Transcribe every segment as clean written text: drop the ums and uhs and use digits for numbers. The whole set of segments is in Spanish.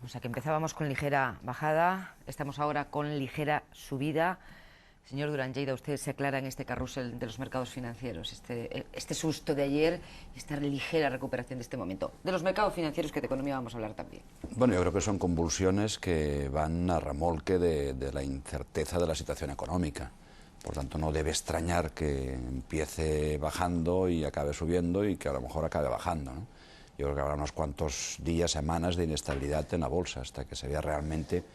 O sea que empezábamos con ligera bajada, estamos ahora con ligera subida. Señor Durán Lleida, usted se aclara en este carrusel de los mercados financieros, este susto de ayer y esta ligera recuperación de este momento. De los mercados financieros, que de economía vamos a hablar también. Bueno, yo creo que son convulsiones que van a remolque de la incerteza de la situación económica. Por tanto, no debe extrañar que empiece bajando y acabe subiendo y que a lo mejor acabe bajando, ¿no? Yo creo que habrá unos cuantos días, semanas de inestabilidad en la bolsa hasta que se vea realmente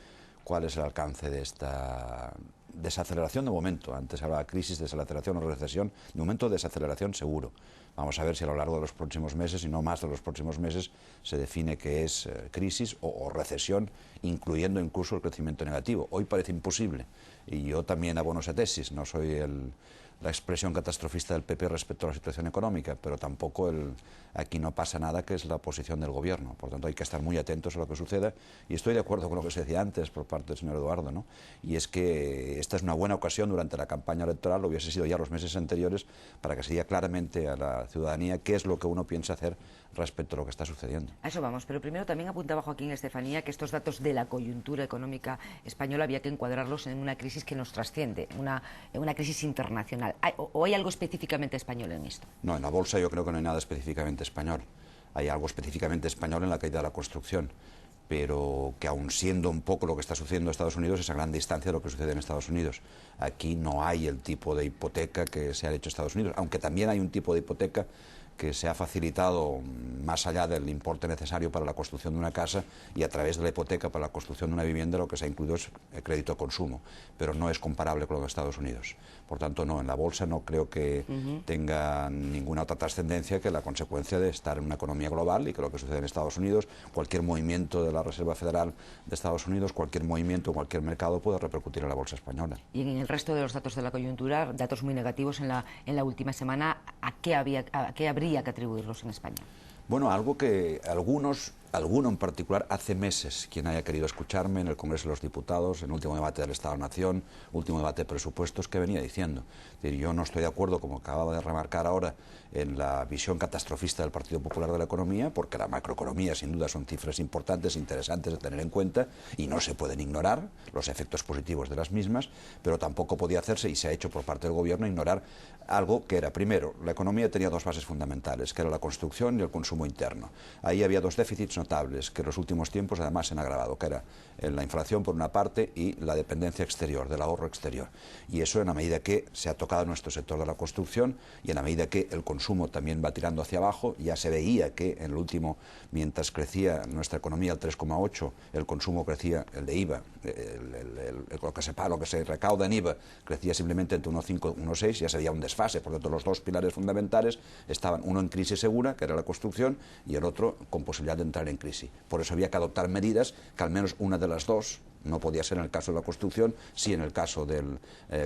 cuál es el alcance de esta desaceleración de momento. Antes hablaba de crisis, desaceleración o recesión. De momento, desaceleración seguro. Vamos a ver si a lo largo de los próximos meses, y no más de los próximos meses, se define qué es crisis o recesión, incluyendo incluso el crecimiento negativo. Hoy parece imposible, y yo también abono esa tesis. No soy la expresión catastrofista del PP respecto a la situación económica, pero tampoco aquí no pasa nada, que es la posición del gobierno. Por tanto, hay que estar muy atentos a lo que suceda, y estoy de acuerdo con lo que se decía antes por parte del señor Eduardo, ¿no? Y es que esta es una buena ocasión durante la campaña electoral, lo hubiese sido ya los meses anteriores, para que se diga claramente a la ciudadanía qué es lo que uno piensa hacer respecto a lo que está sucediendo. A eso vamos, pero primero también apuntaba Joaquín Estefanía que estos datos de la coyuntura económica española había que encuadrarlos en una crisis que nos trasciende, en una crisis internacional. ¿O hay algo específicamente español en esto? No, en la bolsa yo creo que no hay nada específicamente español. Hay algo específicamente español en la caída de la construcción, pero que aun siendo un poco lo que está sucediendo en Estados Unidos, es a gran distancia de lo que sucede en Estados Unidos. Aquí no hay el tipo de hipoteca que se ha hecho en Estados Unidos, aunque también hay un tipo de hipoteca que se ha facilitado más allá del importe necesario para la construcción de una casa, y a través de la hipoteca para la construcción de una vivienda lo que se ha incluido es el crédito de consumo, pero no es comparable con lo de Estados Unidos. Por tanto, no, en la bolsa no creo que tenga ninguna otra trascendencia que la consecuencia de estar en una economía global, y que lo que sucede en Estados Unidos, cualquier movimiento de la Reserva Federal de Estados Unidos, cualquier movimiento en cualquier mercado puede repercutir en la bolsa española. Y en el resto de los datos de la coyuntura, datos muy negativos en la última semana, ¿a qué habría que atribuirlos en España? Bueno, algo que alguno en particular, hace meses, quien haya querido escucharme en el Congreso de los Diputados, en el último debate del Estado-Nación, último debate de presupuestos, que venía diciendo. Es decir, yo no estoy de acuerdo, como acababa de remarcar ahora, en la visión catastrofista del Partido Popular de la economía, porque la macroeconomía sin duda son cifras importantes, interesantes de tener en cuenta, y no se pueden ignorar los efectos positivos de las mismas, pero tampoco podía hacerse, y se ha hecho por parte del gobierno, ignorar algo que era, primero, la economía tenía dos bases fundamentales, que era la construcción y el consumo interno. Ahí había dos déficits notables que en los últimos tiempos además se han agravado, que era la inflación por una parte y la dependencia exterior, del ahorro exterior. Y eso, en la medida que se ha tocado nuestro sector de la construcción y en la medida que el consumo también va tirando hacia abajo, ya se veía que en el último, mientras crecía nuestra economía al 3,8, el consumo crecía, el de IVA, lo que se recauda en IVA, crecía simplemente entre 1,5 y 1,6, ya se veía un desfase. Por lo tanto, los dos pilares fundamentales estaban, uno en crisis segura, que era la construcción, y el otro con posibilidad de entrar en crisis. Por eso había que adoptar medidas que al menos una de las dos, no podía ser en el caso de la construcción, sí en el caso del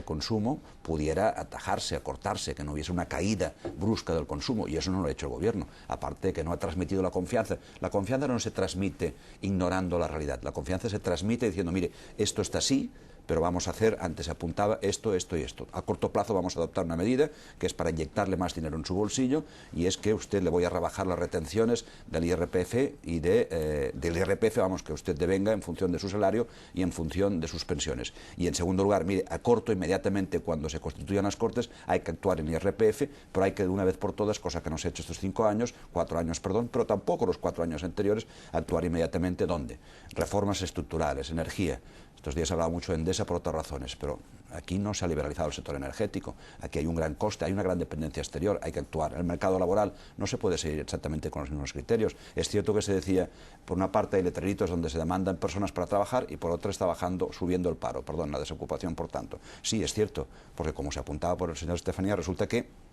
consumo, pudiera atajarse, acortarse, que no hubiese una caída brusca del consumo, y eso no lo ha hecho el gobierno. Aparte que no ha transmitido la confianza. La confianza no se transmite ignorando la realidad. La confianza se transmite diciendo, mire, esto está así, pero vamos a hacer, antes se apuntaba esto, esto y esto. A corto plazo vamos a adoptar una medida que es para inyectarle más dinero en su bolsillo, y es que usted le voy a rebajar las retenciones del IRPF y del IRPF, vamos, que usted devenga en función de su salario y en función de sus pensiones. Y en segundo lugar, mire, a corto, inmediatamente cuando se constituyan las Cortes, hay que actuar en IRPF, pero hay que de una vez por todas, cosa que no se ha hecho estos 4 años, pero tampoco los 4 años anteriores, actuar inmediatamente. ¿Dónde? Reformas estructurales, energía. Estos días se ha hablado mucho de Endesa por otras razones, pero aquí no se ha liberalizado el sector energético, aquí hay un gran coste, hay una gran dependencia exterior, hay que actuar. En el mercado laboral no se puede seguir exactamente con los mismos criterios. Es cierto que se decía, por una parte hay letreritos donde se demandan personas para trabajar, y por otra está subiendo el paro, la desocupación, por tanto. Sí, es cierto, porque como se apuntaba por el señor Estefanía, resulta que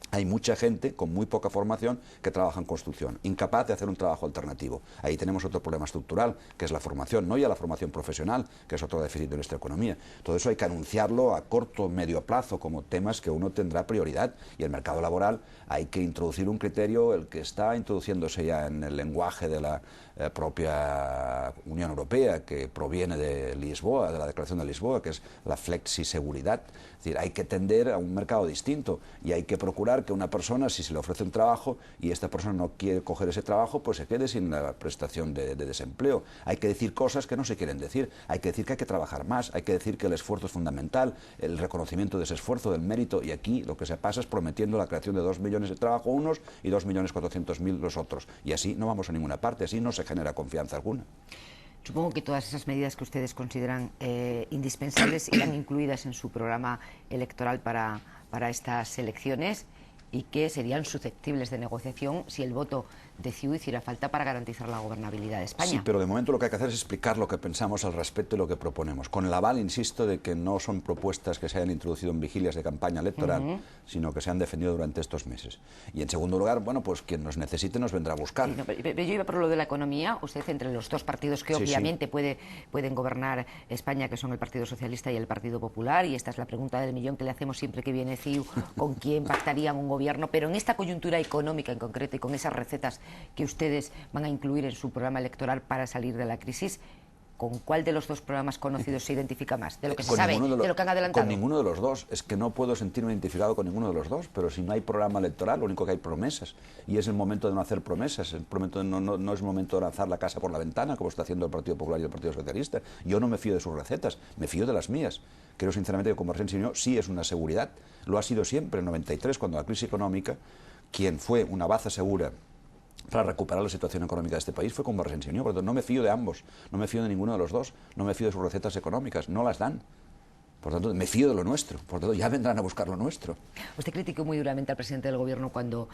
hay mucha gente con muy poca formación que trabaja en construcción, incapaz de hacer un trabajo alternativo. Ahí tenemos otro problema estructural, que es la formación, no ya la formación profesional, que es otro déficit de nuestra economía. Todo eso hay que anunciarlo a corto o medio plazo como temas que uno tendrá prioridad. Y el mercado laboral hay que introducir un criterio, el que está introduciéndose ya en el lenguaje de la propia Unión Unión Europea, que proviene de Lisboa, de la Declaración de Lisboa, que es la flexiseguridad. Es decir, hay que tender a un mercado distinto y hay que procurar que una persona, si se le ofrece un trabajo y esta persona no quiere coger ese trabajo, pues se quede sin la prestación de desempleo. Hay que decir cosas que no se quieren decir. Hay que decir que hay que trabajar más, hay que decir que el esfuerzo es fundamental, el reconocimiento de ese esfuerzo, del mérito, y aquí lo que se pasa es prometiendo la creación de 2 millones de trabajo unos y 2.400.000 los otros. Y así no vamos a ninguna parte, así no se genera confianza alguna. Supongo que todas esas medidas que ustedes consideran indispensables irán incluidas en su programa electoral para estas elecciones y que serían susceptibles de negociación si el voto de CiU hiciera falta para garantizar la gobernabilidad de España. Sí, pero de momento lo que hay que hacer es explicar lo que pensamos al respecto y lo que proponemos. Con el aval, insisto, de que no son propuestas que se hayan introducido en vigilias de campaña electoral, sino que se han defendido durante estos meses. Y en segundo lugar, bueno, pues quien nos necesite nos vendrá a buscar. Sí, no, pero yo iba por lo de la economía. Usted, entre los dos partidos que obviamente pueden gobernar España, que son el Partido Socialista y el Partido Popular, y esta es la pregunta del millón que le hacemos siempre que viene CiU, con quién pactarían un gobierno, pero en esta coyuntura económica en concreto y con esas recetas que ustedes van a incluir en su programa electoral para salir de la crisis, ¿con cuál de los dos programas conocidos se identifica más? De lo que se sabe, de lo que han adelantado. Con ninguno de los dos. Es que no puedo sentirme identificado con ninguno de los dos, pero si no hay programa electoral, lo único que hay promesas. Y es el momento de no hacer promesas. No es el momento de lanzar la casa por la ventana, como está haciendo el Partido Popular y el Partido Socialista. Yo no me fío de sus recetas, me fío de las mías. Creo sinceramente que Convergencia y Unió sí es una seguridad. Lo ha sido siempre en 93, cuando la crisis económica, quien fue una baza segura para recuperar la situación económica de este país fue Convergencia y Unió. Por lo tanto, no me fío de ambos, no me fío de ninguno de los dos, no me fío de sus recetas económicas, no las dan. Por tanto, me fío de lo nuestro, por tanto, ya vendrán a buscar lo nuestro. Usted criticó muy duramente al presidente del Gobierno cuando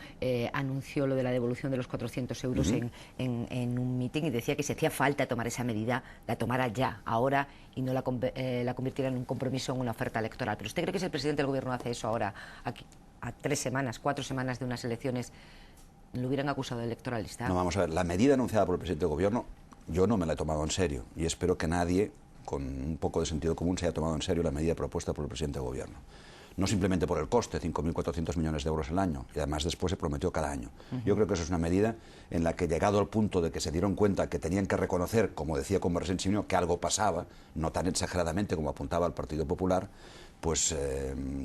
anunció lo de la devolución de los 400 euros en un mitin, y decía que si hacía falta tomar esa medida, la tomara ya, ahora, y no la convirtiera en un compromiso, en una oferta electoral. ¿Pero usted cree que si el presidente del Gobierno hace eso ahora, a 3 semanas, 4 semanas de unas elecciones, lo hubieran acusado de electoralista? No, vamos a ver, la medida anunciada por el presidente del Gobierno, yo no me la he tomado en serio, y espero que nadie con un poco de sentido común se haya tomado en serio la medida propuesta por el presidente del Gobierno. No simplemente por el coste, 5.400 millones de euros al año, y además después se prometió cada año. Yo creo que eso es una medida en la que, llegado al punto de que se dieron cuenta que tenían que reconocer, como decía Convergencia y Unió, que algo pasaba, no tan exageradamente como apuntaba el Partido Popular, pues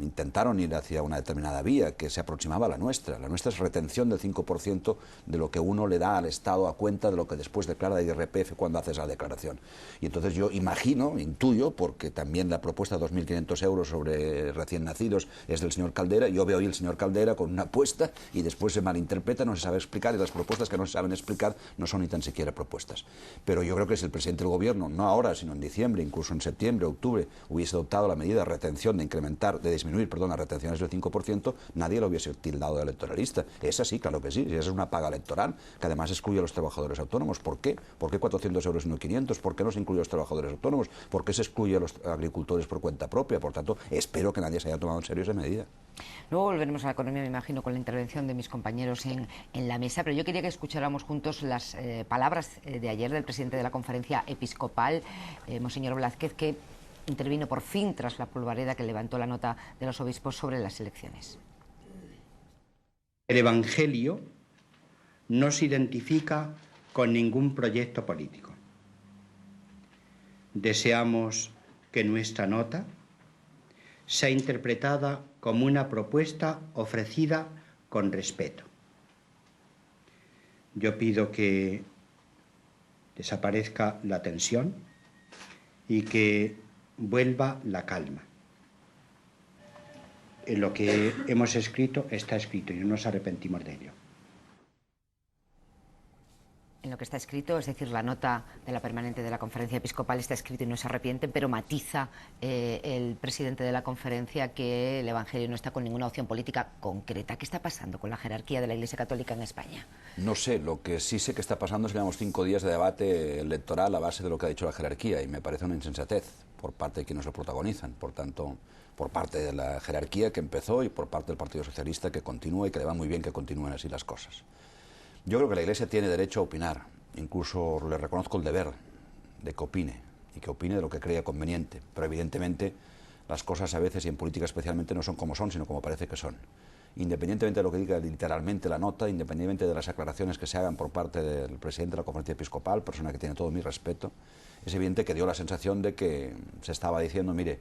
intentaron ir hacia una determinada vía que se aproximaba a la nuestra. La nuestra es retención del 5% de lo que uno le da al Estado a cuenta de lo que después declara de IRPF cuando hace esa declaración. Y entonces yo imagino, intuyo, porque también la propuesta de 2.500 euros sobre recién nacidos es del señor Caldera, yo veo hoy el señor Caldera con una apuesta y después se malinterpreta, no se sabe explicar, y las propuestas que no se saben explicar no son ni tan siquiera propuestas. Pero yo creo que si el presidente del Gobierno, no ahora, sino en diciembre, incluso en septiembre, octubre, hubiese adoptado la medida de retención, de disminuir las retenciones del 5%, nadie lo hubiese tildado de electoralista. Es así, claro que sí, esa es una paga electoral, que además excluye a los trabajadores autónomos. ¿Por qué? ¿Por qué 400 euros y no 500? ¿Por qué no se incluye a los trabajadores autónomos? ¿Por qué se excluye a los agricultores por cuenta propia? Por tanto, espero que nadie se haya tomado en serio esa medida. Luego volveremos a la economía, me imagino, con la intervención de mis compañeros en la mesa, pero yo quería que escucháramos juntos las palabras de ayer del presidente de la Conferencia Episcopal, Monseñor Blázquez, que intervino por fin tras la polvareda que levantó la nota de los obispos sobre las elecciones. El Evangelio no se identifica con ningún proyecto político. Deseamos que nuestra nota sea interpretada como una propuesta ofrecida con respeto. Yo pido que desaparezca la tensión y que vuelva la calma. En lo que hemos escrito está escrito y no nos arrepentimos de ello. En lo que está escrito, es decir, la nota de la permanente de la Conferencia Episcopal está escrito y no se arrepienten, pero matiza el presidente de la conferencia que el Evangelio no está con ninguna opción política concreta. ¿Qué está pasando con la jerarquía de la Iglesia Católica en España? No sé, lo que sí sé que está pasando es que llevamos 5 días de debate electoral a base de lo que ha dicho la jerarquía, y me parece una insensatez por parte de quienes lo protagonizan, por tanto, por parte de la jerarquía que empezó y por parte del Partido Socialista que continúa, y que le va muy bien que continúen así las cosas. Yo creo que la Iglesia tiene derecho a opinar, incluso le reconozco el deber de que opine, y que opine de lo que crea conveniente, pero evidentemente las cosas a veces, y en política especialmente, no son como son, sino como parece que son. independientemente de lo que diga literalmente la nota, independientemente de las aclaraciones que se hagan por parte del presidente de la Conferencia Episcopal, persona que tiene todo mi respeto, es evidente que dio la sensación de que se estaba diciendo, mire,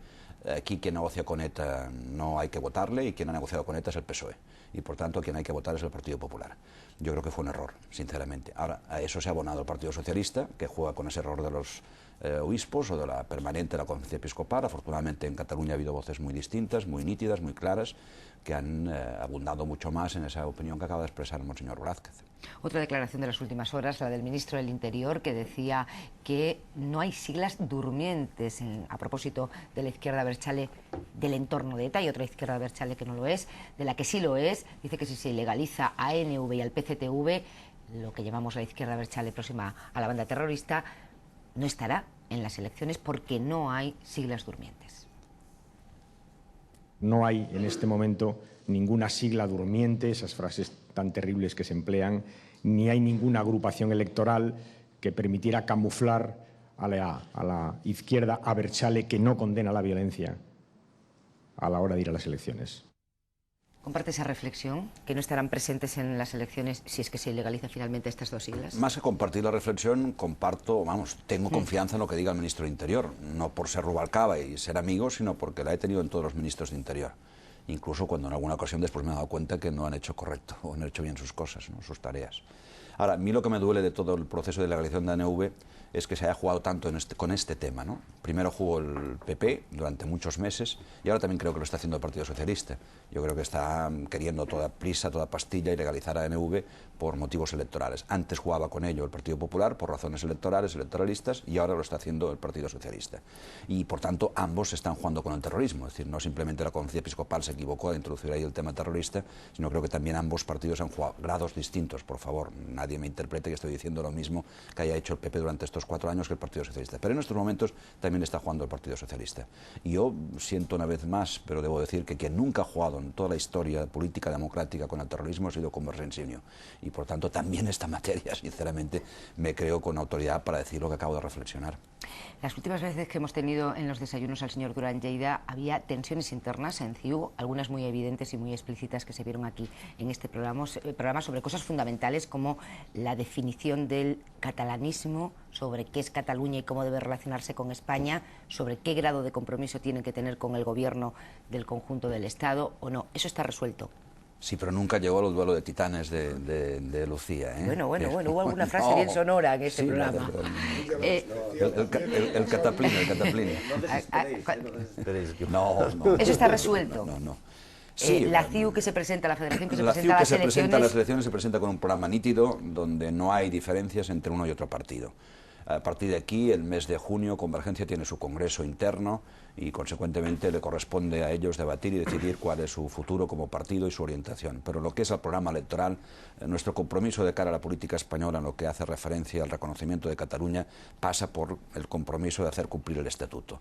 aquí quien negocia con ETA no hay que votarle y quien ha negociado con ETA es el PSOE. Y por tanto quien hay que votar es el Partido Popular. Yo creo que fue un error, sinceramente. Ahora, a eso se ha abonado el Partido Socialista, que juega con ese error de los obispos o de la permanente de la Conferencia Episcopal. Afortunadamente en Cataluña ha habido voces muy distintas, muy nítidas, muy claras, que han abundado mucho más en esa opinión que acaba de expresar el Monseñor Blázquez. Otra declaración de las últimas horas, la del ministro del Interior, que decía que no hay siglas durmientes a propósito de la izquierda abertzale del entorno de ETA. Y otra izquierda abertzale que no lo es, de la que sí lo es. Dice que si se legaliza a ANV y al PCTV, lo que llamamos la izquierda abertzale próxima a la banda terrorista, no estará en las elecciones porque no hay siglas durmientes. No hay en este momento ninguna sigla durmiente, esas frases tan terribles que se emplean, ni hay ninguna agrupación electoral que permitiera camuflar a la izquierda abertzale que no condena la violencia a la hora de ir a las elecciones. ¿Comparte esa reflexión? ¿Que no estarán presentes en las elecciones si es que se legaliza finalmente estas dos siglas? Más que compartir la reflexión, comparto, tengo confianza en lo que diga el ministro de Interior, no por ser Rubalcaba y ser amigo, sino porque la he tenido en todos los ministros de Interior. Incluso cuando en alguna ocasión después me he dado cuenta que no han hecho correcto o no han hecho bien sus cosas, ¿no? Sus tareas. Ahora, a mí lo que me duele de todo el proceso de legalización de ANV es que se haya jugado tanto con este tema, ¿no? Primero jugó el PP durante muchos meses y ahora también creo que lo está haciendo el Partido Socialista. Yo creo que está queriendo toda prisa, toda pastilla y legalizar a ANV por motivos electorales. Antes jugaba con ello el Partido Popular por razones electoralistas y ahora lo está haciendo el Partido Socialista. Y por tanto ambos están jugando con el terrorismo, es decir, no simplemente la Conferencia Episcopal se equivocó de introducir ahí el tema terrorista, sino creo que también ambos partidos han jugado grados distintos, por favor. Nadie me interprete que estoy diciendo lo mismo que haya hecho el PP durante estos 4 años que el Partido Socialista. Pero en estos momentos también está jugando el Partido Socialista. Y yo siento una vez más, pero debo decir que quien nunca ha jugado en toda la historia política democrática con el terrorismo ha sido Convergencia y Unió. Y por tanto también esta materia, sinceramente, me creo con autoridad para decir lo que acabo de reflexionar. Las últimas veces que hemos tenido en los desayunos al señor Duran Lleida había tensiones internas en CiU, algunas muy evidentes y muy explícitas que se vieron aquí en este programa sobre cosas fundamentales como la definición del catalanismo, sobre qué es Cataluña y cómo debe relacionarse con España, sobre qué grado de compromiso tienen que tener con el gobierno del conjunto del Estado o no. Eso está resuelto. Sí, pero nunca llegó al duelo de titanes de Lucía, ¿eh? Bueno, hubo alguna frase bien sonora en este programa. El cataplino. No. Eso está resuelto. No. Sí, la CiU que se presenta, la Federación que se la presenta a las elecciones... presenta a las elecciones se presenta con un programa nítido donde no hay diferencias entre uno y otro partido. A partir de aquí, el mes de junio, Convergencia tiene su congreso interno y, consecuentemente, le corresponde a ellos debatir y decidir cuál es su futuro como partido y su orientación. Pero lo que es el programa electoral, nuestro compromiso de cara a la política española en lo que hace referencia al reconocimiento de Cataluña pasa por el compromiso de hacer cumplir el Estatuto.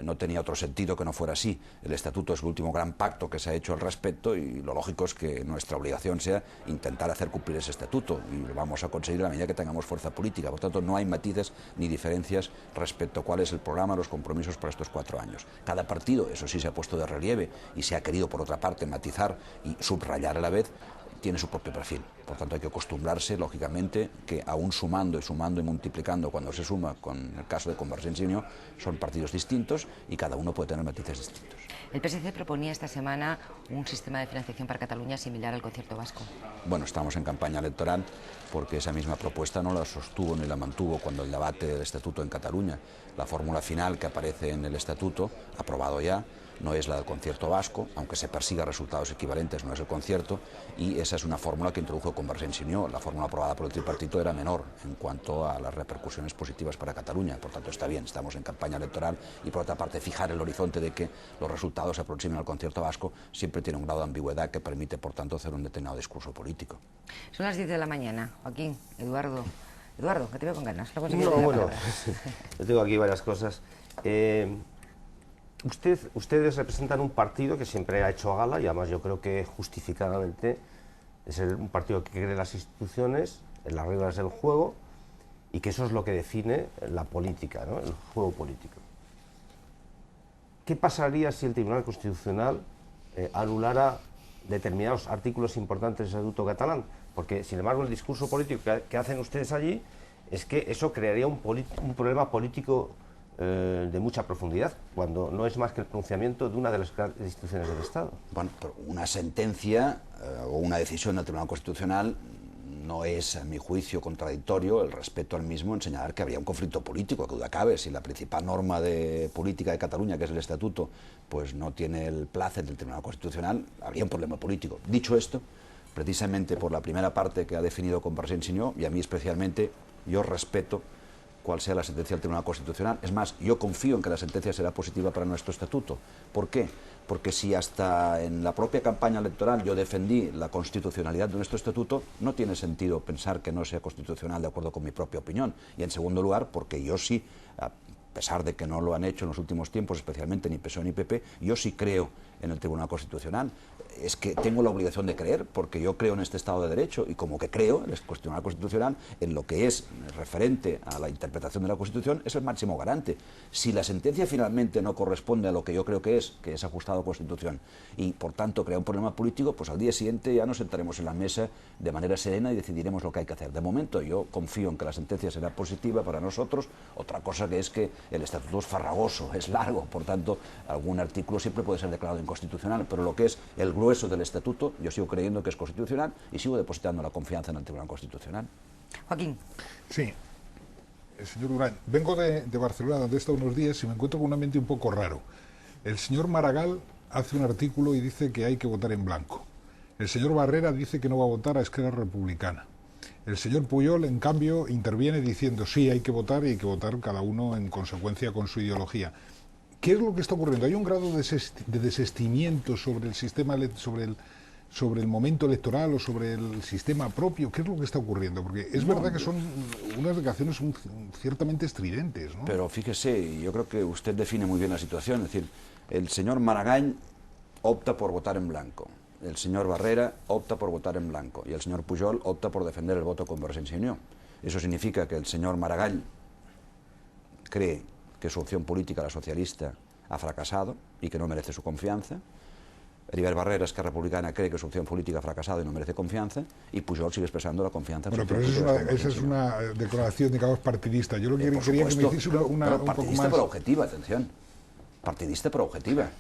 No tenía otro sentido que no fuera así. El Estatuto es el último gran pacto que se ha hecho al respecto y lo lógico es que nuestra obligación sea intentar hacer cumplir ese Estatuto y lo vamos a conseguir a la medida que tengamos fuerza política. Por tanto, no hay matices ni diferencias respecto a cuál es el programa, los compromisos para estos 4 años. Cada partido, eso sí, se ha puesto de relieve y se ha querido, por otra parte, matizar y subrayar a la vez, tiene su propio perfil. Por tanto, hay que acostumbrarse, lógicamente, que aún sumando y multiplicando, cuando se suma, con el caso de Convergencia y Unió, son partidos distintos y cada uno puede tener matices distintos. El PSC proponía esta semana un sistema de financiación para Cataluña similar al concierto vasco. Bueno, estamos en campaña electoral porque esa misma propuesta no la sostuvo ni la mantuvo cuando el debate del Estatuto en Cataluña. La fórmula final que aparece en el Estatuto, aprobado ya, no es la del concierto vasco, aunque se persiga resultados equivalentes, no es el concierto, y esa es una fórmula que introdujo Convergencia y Unió. La fórmula aprobada por el tripartito era menor en cuanto a las repercusiones positivas para Cataluña, por tanto está bien, estamos en campaña electoral y por otra parte fijar el horizonte de que los resultados se aproximen al concierto vasco siempre tiene un grado de ambigüedad que permite por tanto hacer un determinado discurso político. Son las 10 de la mañana, Joaquín, Eduardo, que te veo con ganas. No, bueno, yo tengo aquí varias cosas. Ustedes representan un partido que siempre ha hecho gala, y además yo creo que justificadamente es un partido que cree en las instituciones, en las reglas del juego, y que eso es lo que define la política, ¿no? El juego político. ¿Qué pasaría si el Tribunal Constitucional anulara determinados artículos importantes del Estatuto catalán, porque sin embargo el discurso político que hacen ustedes allí es que eso crearía un problema político de mucha profundidad, cuando no es más que el pronunciamiento de una de las grandes instituciones del Estado. Bueno, pero una sentencia o una decisión del Tribunal Constitucional no es, a mi juicio, contradictorio el respeto al mismo en señalar que habría un conflicto político, que duda cabe. Si la principal norma de política de Cataluña, que es el Estatuto, pues no tiene el placer del Tribunal Constitucional, habría un problema político. Dicho esto, precisamente por la primera parte que ha definido Convergència i Unió, y a mí especialmente, yo respeto cuál sea la sentencia del Tribunal Constitucional. Es más, yo confío en que la sentencia será positiva para nuestro estatuto. ¿Por qué? Porque si hasta en la propia campaña electoral yo defendí la constitucionalidad de nuestro estatuto, no tiene sentido pensar que no sea constitucional de acuerdo con mi propia opinión. Y en segundo lugar, porque yo sí, a pesar de que no lo han hecho en los últimos tiempos, especialmente ni PSOE ni PP, yo sí creo en el Tribunal Constitucional. Es que tengo la obligación de creer, porque yo creo en este Estado de Derecho, y como que creo en el Tribunal Constitucional, en lo que es referente a la interpretación de la Constitución, es el máximo garante. Si la sentencia finalmente no corresponde a lo que yo creo que es ajustado a Constitución, y por tanto crea un problema político, pues al día siguiente ya nos sentaremos en la mesa de manera serena y decidiremos lo que hay que hacer. De momento yo confío en que la sentencia será positiva para nosotros. Otra cosa que es que el Estatuto es farragoso, es largo, por tanto algún artículo siempre puede ser declarado inconstitucional, pero lo que es el grueso del Estatuto, yo sigo creyendo que es constitucional y sigo depositando la confianza en el Tribunal Constitucional. Joaquín. Sí, señor Durán, vengo de Barcelona, donde he estado unos días, y me encuentro con un ambiente un poco raro. El señor Maragall hace un artículo y dice que hay que votar en blanco. El señor Barrera dice que no va a votar a Esquerra Republicana. El señor Pujol, en cambio, interviene diciendo sí, hay que votar, y hay que votar cada uno en consecuencia con su ideología. ¿Qué es lo que está ocurriendo? ¿Hay un grado de desistimiento sobre el sistema, sobre el momento electoral o sobre el sistema propio? ¿Qué es lo que está ocurriendo? Porque es verdad que son unas declaraciones ciertamente estridentes, ¿no? Pero fíjese, yo creo que usted define muy bien la situación. Es decir, el señor Maragall opta por votar en blanco, el señor Barrera opta por votar en blanco y el señor Pujol opta por defender el voto Convergència i Unió. Eso significa que el señor Maragall cree que su opción política, la socialista, ha fracasado y que no merece su confianza. Heribert Barrera, Esquerra Republicana, cree que su opción política ha fracasado y no merece confianza, y Pujol sigue expresando la confianza. Bueno, pero esa es una declaración, digamos, partidista. Yo lo que quería que me hiciese una un poco partidista más... pero objetiva, atención. Partidista pero objetiva.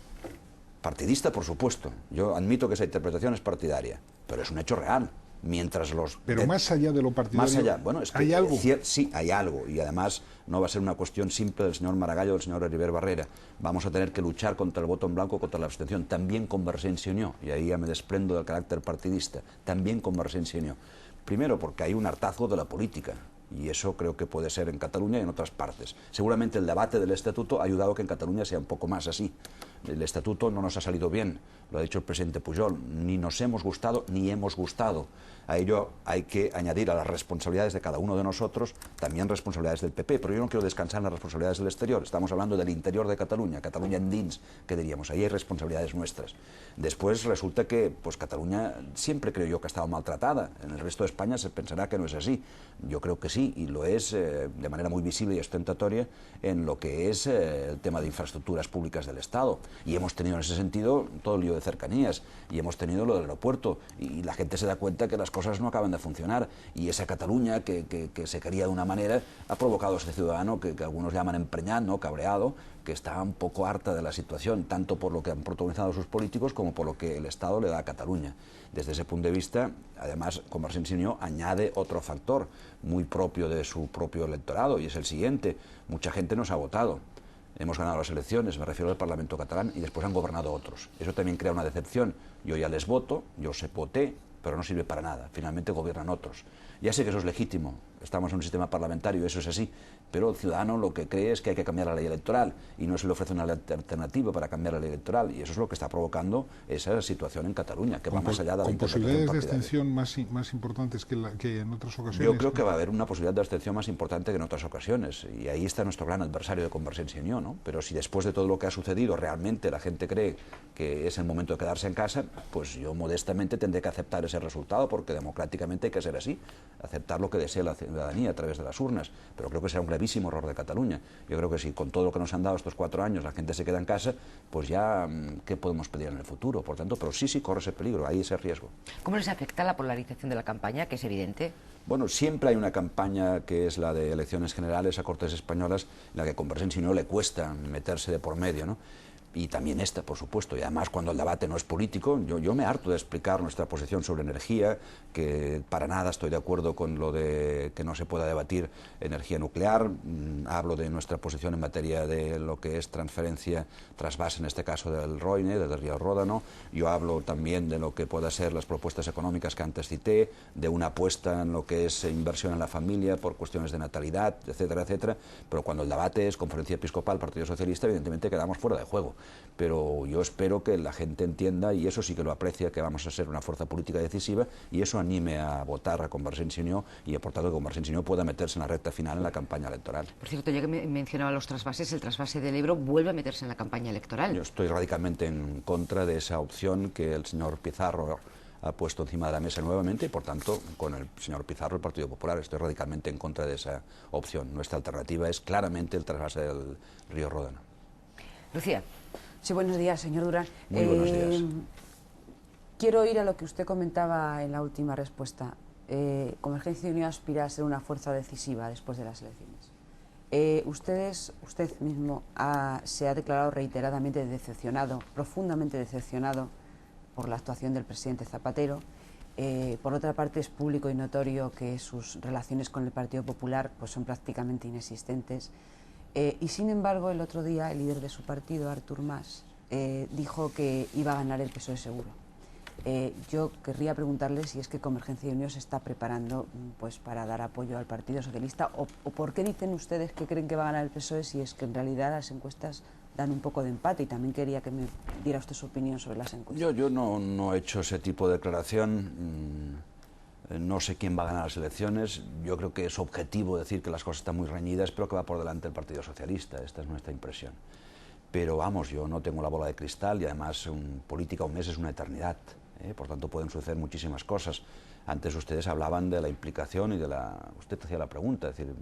Partidista, por supuesto. Yo admito que esa interpretación es partidaria, pero es un hecho real. Mientras los... Pero más allá de lo partidario... Más allá, bueno, es que ¿hay algo? Sí, hay algo, y además no va a ser una cuestión simple del señor Maragall o del señor Heribert Barrera. Vamos a tener que luchar contra el voto en blanco, contra la abstención, también Convergència i Unió, y ahí ya me desprendo del carácter partidista, también Convergència i Unió. Primero, porque hay un hartazgo de la política, y eso creo que puede ser en Cataluña y en otras partes. Seguramente el debate del Estatuto ha ayudado a que en Cataluña sea un poco más así. El Estatuto no nos ha salido bien, lo ha dicho el presidente Pujol, ni nos hemos gustado ni hemos gustado. A ello hay que añadir a las responsabilidades de cada uno de nosotros también responsabilidades del PP, pero yo no quiero descansar en las responsabilidades del exterior. Estamos hablando del interior de Cataluña, Cataluña endins, que diríamos, ahí hay responsabilidades nuestras. Después resulta que pues Cataluña siempre creo yo que ha estado maltratada, en el resto de España se pensará que no es así. Yo creo que sí, y lo es de manera muy visible y ostentatoria en lo que es el tema de infraestructuras públicas del Estado. Y hemos tenido en ese sentido todo el lío de cercanías, y hemos tenido lo del aeropuerto, y la gente se da cuenta que las cosas no acaban de funcionar, y esa Cataluña que se quería de una manera ha provocado a ese ciudadano que algunos llaman empreñado, ¿no? Cabreado, que está un poco harta de la situación, tanto por lo que han protagonizado sus políticos como por lo que el Estado le da a Cataluña. Desde ese punto de vista, además, Convergència i Unió añade otro factor muy propio de su propio electorado, y es el siguiente: mucha gente nos ha votado. Hemos ganado las elecciones, me refiero al Parlamento catalán, y después han gobernado otros. Eso también crea una decepción. Yo ya les voto, yo se voté, pero no sirve para nada. Finalmente gobiernan otros. Ya sé que eso es legítimo, estamos en un sistema parlamentario, eso es así, pero el ciudadano lo que cree es que hay que cambiar la ley electoral, y no se le ofrece una alternativa para cambiar la ley electoral, y eso es lo que está provocando esa situación en Cataluña, que va más allá de la interpretación posibilidades de partidaria. abstención más importantes que en otras ocasiones. Yo creo que va a haber una posibilidad de abstención más importante que en otras ocasiones, y ahí está nuestro gran adversario de Convergència i Unió, ¿no? Pero si después de todo lo que ha sucedido realmente la gente cree que es el momento de quedarse en casa, pues yo modestamente tendré que aceptar ese resultado, porque democráticamente hay que ser así, aceptar lo que desea ciudadanía a través de las urnas, pero creo que será un gravísimo error de Cataluña. Yo creo que si con todo lo que nos han dado estos 4 años la gente se queda en casa, pues ya, ¿qué podemos pedir en el futuro? Por tanto, pero sí corre ese peligro, hay ese riesgo. ¿Cómo les afecta la polarización de la campaña, que es evidente? Bueno, siempre hay una campaña que es la de elecciones generales a Cortes Españolas, en la que a Convergencia y Unió le cuesta meterse de por medio, ¿no? Y también esta, por supuesto, y además cuando el debate no es político, yo me harto de explicar nuestra posición sobre energía, que para nada estoy de acuerdo con lo de que no se pueda debatir energía nuclear, hablo de nuestra posición en materia de lo que es transferencia, trasvase en este caso del Roine, del río Ródano, yo hablo también de lo que pueda ser las propuestas económicas que antes cité, de una apuesta en lo que es inversión en la familia por cuestiones de natalidad, etcétera, etcétera, pero cuando el debate es Conferencia Episcopal, Partido Socialista, evidentemente quedamos fuera de juego. Pero yo espero que la gente entienda, y eso sí que lo aprecia, que vamos a ser una fuerza política decisiva, y eso anime a votar a Convergencia y Unió, y por tanto que Convergencia y Unió pueda meterse en la recta final en la campaña electoral. Por cierto, ya que mencionaba los trasvases, el trasvase del Ebro vuelve a meterse en la campaña electoral. Yo estoy radicalmente en contra de esa opción que el señor Pizarro ha puesto encima de la mesa nuevamente, y por tanto, con el señor Pizarro, el Partido Popular, estoy radicalmente en contra de esa opción. Nuestra alternativa es claramente el trasvase del río Ródano. Lucía. Sí, buenos días, señor Durán. Muy buenos días. Quiero ir a lo que usted comentaba en la última respuesta. Convergencia y Unión aspira a ser una fuerza decisiva después de las elecciones. Usted mismo se ha declarado reiteradamente decepcionado, profundamente decepcionado por la actuación del presidente Zapatero. Por otra parte, es público y notorio que sus relaciones con el Partido Popular pues, son prácticamente inexistentes. Y sin embargo, el otro día el líder de su partido, Artur Mas, dijo que iba a ganar el PSOE seguro. Yo querría preguntarle si es que Convergencia y Unión se está preparando pues, para dar apoyo al Partido Socialista o por qué dicen ustedes que creen que va a ganar el PSOE si es que en realidad las encuestas dan un poco de empate, y también quería que me diera usted su opinión sobre las encuestas. Yo no he hecho ese tipo de declaración. No sé quién va a ganar las elecciones. Yo creo que es objetivo decir que las cosas están muy reñidas, pero que va por delante el Partido Socialista. Esta es nuestra impresión. Pero vamos, yo no tengo la bola de cristal, y además política un mes es una eternidad. Por tanto, pueden suceder muchísimas cosas. Antes ustedes hablaban de la implicación y de la... Usted hacía la pregunta, es decir,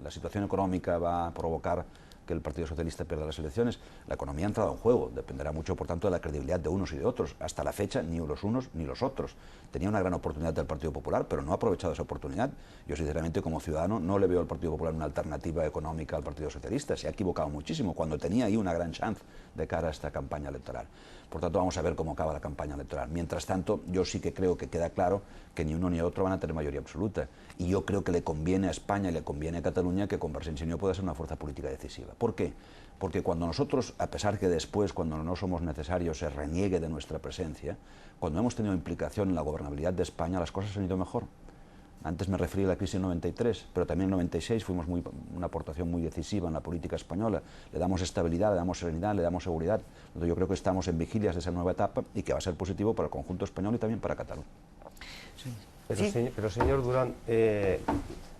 ¿la situación económica va a provocar que el Partido Socialista pierda las elecciones? La economía ha entrado en juego, dependerá mucho, por tanto, de la credibilidad de unos y de otros. Hasta la fecha, ni los unos ni los otros. Tenía una gran oportunidad del Partido Popular, pero no ha aprovechado esa oportunidad. Yo, sinceramente, como ciudadano, no le veo al Partido Popular una alternativa económica al Partido Socialista. Se ha equivocado muchísimo cuando tenía ahí una gran chance de cara a esta campaña electoral. Por tanto, vamos a ver cómo acaba la campaña electoral. Mientras tanto, yo sí que creo que queda claro que ni uno ni otro van a tener mayoría absoluta. Y yo creo que le conviene a España y le conviene a Cataluña que Convergencia y Unió pueda ser una fuerza política decisiva. ¿Por qué? Porque cuando nosotros, a pesar que después, cuando no somos necesarios, se reniegue de nuestra presencia, cuando hemos tenido implicación en la gobernabilidad de España, las cosas han ido mejor. Antes me referí a la crisis del 93, pero también en el 96 fuimos una aportación muy decisiva en la política española. Le damos estabilidad, le damos serenidad, le damos seguridad. Entonces yo creo que estamos en vigilias de esa nueva etapa y que va a ser positivo para el conjunto español y también para Cataluña. Pero señor Durán,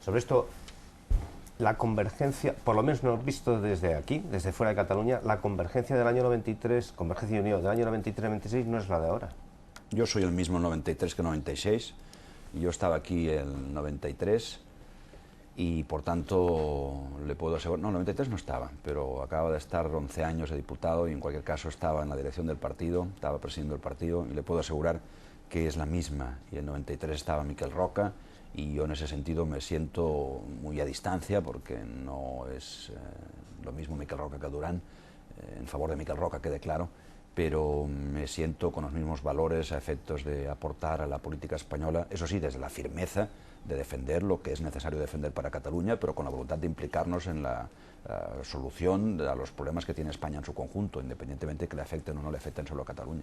sobre esto, la convergencia, por lo menos no hemos visto desde aquí, desde fuera de Cataluña, la convergencia del año 93, Convergencia y Unión del año 93-96 no es la de ahora. Yo soy el mismo en 93 que en 96. Yo estaba aquí en el 93 y, por tanto, le puedo asegurar... No, en el 93 no estaba, pero acaba de estar 11 años de diputado y, en cualquier caso, estaba en la dirección del partido, estaba presidiendo el partido, y le puedo asegurar que es la misma. Y en el 93 estaba Miquel Roca, y yo en ese sentido me siento muy a distancia, porque no es lo mismo Miquel Roca que Durán. En favor de Miquel Roca, quede claro, pero me siento con los mismos valores a efectos de aportar a la política española, eso sí, desde la firmeza de defender lo que es necesario defender para Cataluña, pero con la voluntad de implicarnos en la solución a los problemas que tiene España en su conjunto, independientemente que le afecten o no le afecten solo a Cataluña.